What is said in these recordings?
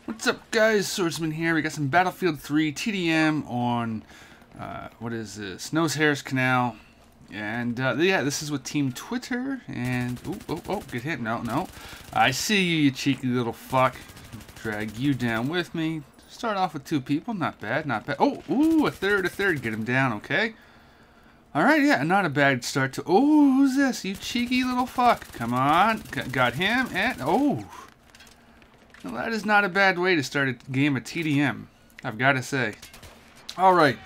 What's up, guys? Swordsman here. We got some Battlefield 3 TDM on, what is this? Nosehair's Canal. And, yeah, this is with Team Twitter. And, oh, get hit. No. I see you, you cheeky little fuck. Drag you down with me. Start off with two people. Not bad. Oh, ooh, a third. Get him down, okay? Alright, yeah, not a bad start to... Oh, who's this? You cheeky little fuck. Come on. Got him, and... Oh. Well, that is not a bad way to start a game of TDM, I've got to say. Alright,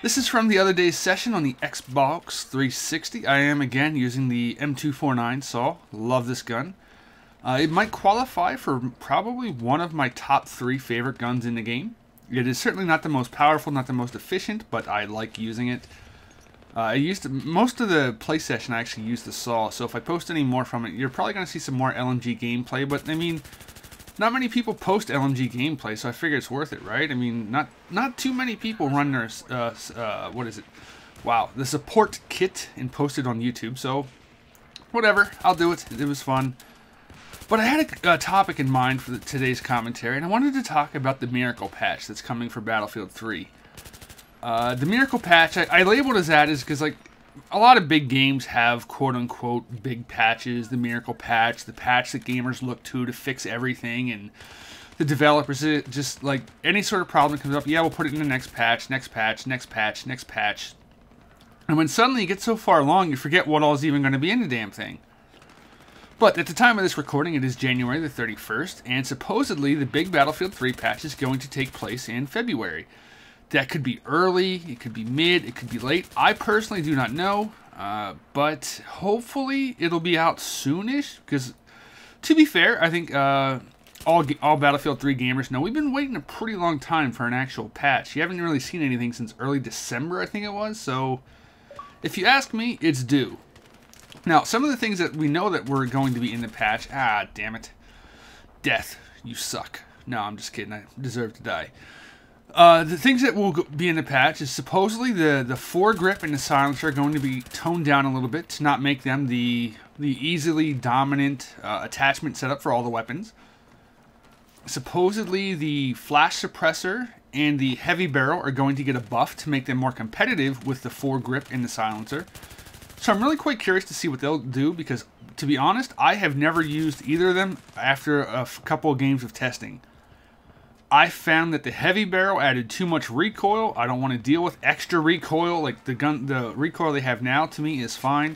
this is from the other day's session on the Xbox 360. I am, again, using the M249 saw. Love this gun. It might qualify for probably one of my top 3 favorite guns in the game. It is certainly not the most powerful, not the most efficient, but I like using it. Most of the play session I actually used the saw, so if I post any more from it, you're probably going to see some more LMG gameplay, but I mean, not many people post LMG gameplay, so I figure it's worth it, right? I mean, not too many people run their, what is it? Wow, the support kit and post it on YouTube, so whatever, I'll do it. It was fun. But I had a topic in mind for today's commentary, and I wanted to talk about the Miracle patch that's coming for Battlefield 3. The Miracle patch, I labeled as that is because, like, a lot of big games have quote-unquote big patches. The Miracle patch, the patch that gamers look to fix everything, and the developers just, like, any sort of problem that comes up, yeah, we'll put it in the next patch. And when suddenly you get so far along, you forget what all is even going to be in the damn thing. But at the time of this recording, it is January the 31st, and supposedly the big Battlefield 3 patch is going to take place in February. That could be early, it could be mid, it could be late. I personally do not know, but hopefully it'll be out soonish. Because, to be fair, I think all Battlefield 3 gamers know we've been waiting a pretty long time for an actual patch. You haven't really seen anything since early December, I think it was. So, if you ask me, it's due. Now, some of the things that we know that were going to be in the patch... Ah, damn it. Death, you suck. No, I'm just kidding. I deserve to die. The things that will be in the patch is supposedly the foregrip and the silencer are going to be toned down a little bit to not make them the easily dominant attachment setup for all the weapons. Supposedly the flash suppressor and the heavy barrel are going to get a buff to make them more competitive with the foregrip and the silencer. So I'm really quite curious to see what they'll do because, to be honest, I have never used either of them after a couple of games of testing. I found that the heavy barrel added too much recoil. I don't want to deal with extra recoil. Like the recoil they have now, to me, is fine.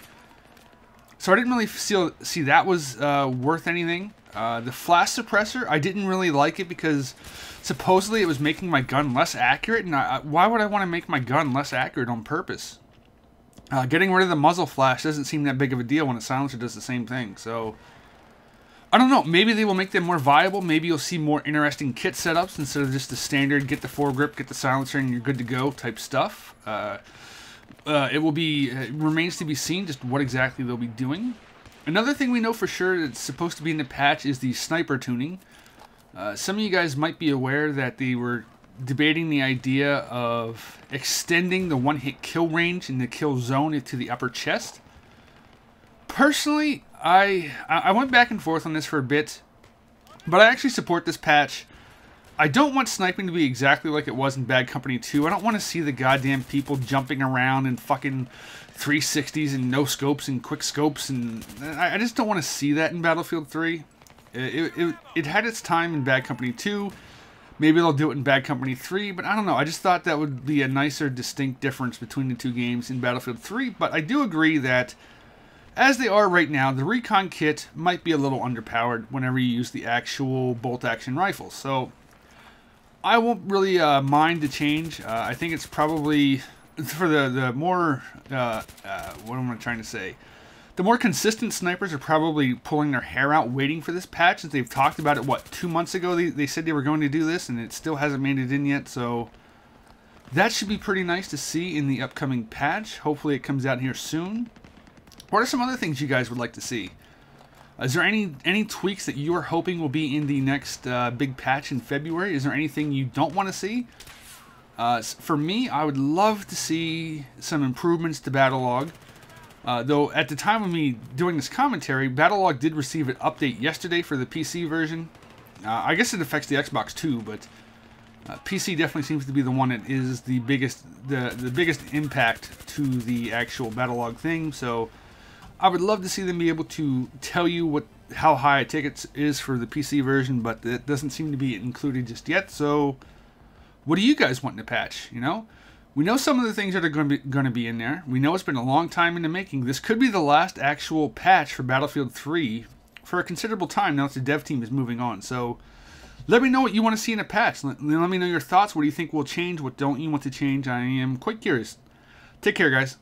So I didn't really see that was worth anything. The flash suppressor, I didn't really like it because supposedly it was making my gun less accurate. And why would I want to make my gun less accurate on purpose? Getting rid of the muzzle flash doesn't seem that big of a deal when a silencer does the same thing. So I don't know, maybe they will make them more viable. Maybe you'll see more interesting kit setups instead of just the standard get the foregrip, get the silencer, and you're good to go type stuff. It remains to be seen just what exactly they'll be doing. Another thing we know for sure that's supposed to be in the patch is the sniper tuning. Some of you guys might be aware that they were debating the idea of extending the one-hit kill range in the kill zone into the upper chest. Personally, I went back and forth on this for a bit, but I actually support this patch. I don't want sniping to be exactly like it was in Bad Company 2. I don't want to see the goddamn people jumping around in fucking 360s and no scopes and quick scopes, and I just don't want to see that in Battlefield 3. It had its time in Bad Company 2. Maybe they'll do it in Bad Company 3, but I don't know. I just thought that would be a nicer, distinct difference between the two games in Battlefield 3, but I do agree that as they are right now, the Recon kit might be a little underpowered whenever you use the actual bolt-action rifles. So I won't really mind the change. I think it's probably for the more what am I trying to say? The more consistent snipers are probably pulling their hair out waiting for this patch, since they've talked about it, what, 2 months ago they said they were going to do this, and it still hasn't made it in yet, so that should be pretty nice to see in the upcoming patch. Hopefully it comes out here soon. What are some other things you guys would like to see? Is there any tweaks that you are hoping will be in the next big patch in February? Is there anything you don't want to see? For me, I would love to see some improvements to Battle Log. Though at the time of me doing this commentary, Battle Log did receive an update yesterday for the PC version. I guess it affects the Xbox too, but PC definitely seems to be the one that is the biggest impact to the actual battle log thing. So I would love to see them be able to tell you how high a ticket is for the PC version, but it doesn't seem to be included just yet. So what do you guys want in the patch? You know, we know some of the things that are going to be in there. We know it's been a long time in the making. This could be the last actual patch for Battlefield 3 for a considerable time now that the dev team is moving on. So let me know what you want to see in a patch. Let me know your thoughts. What do you think will change? What don't you want to change? I am quite curious. Take care, guys.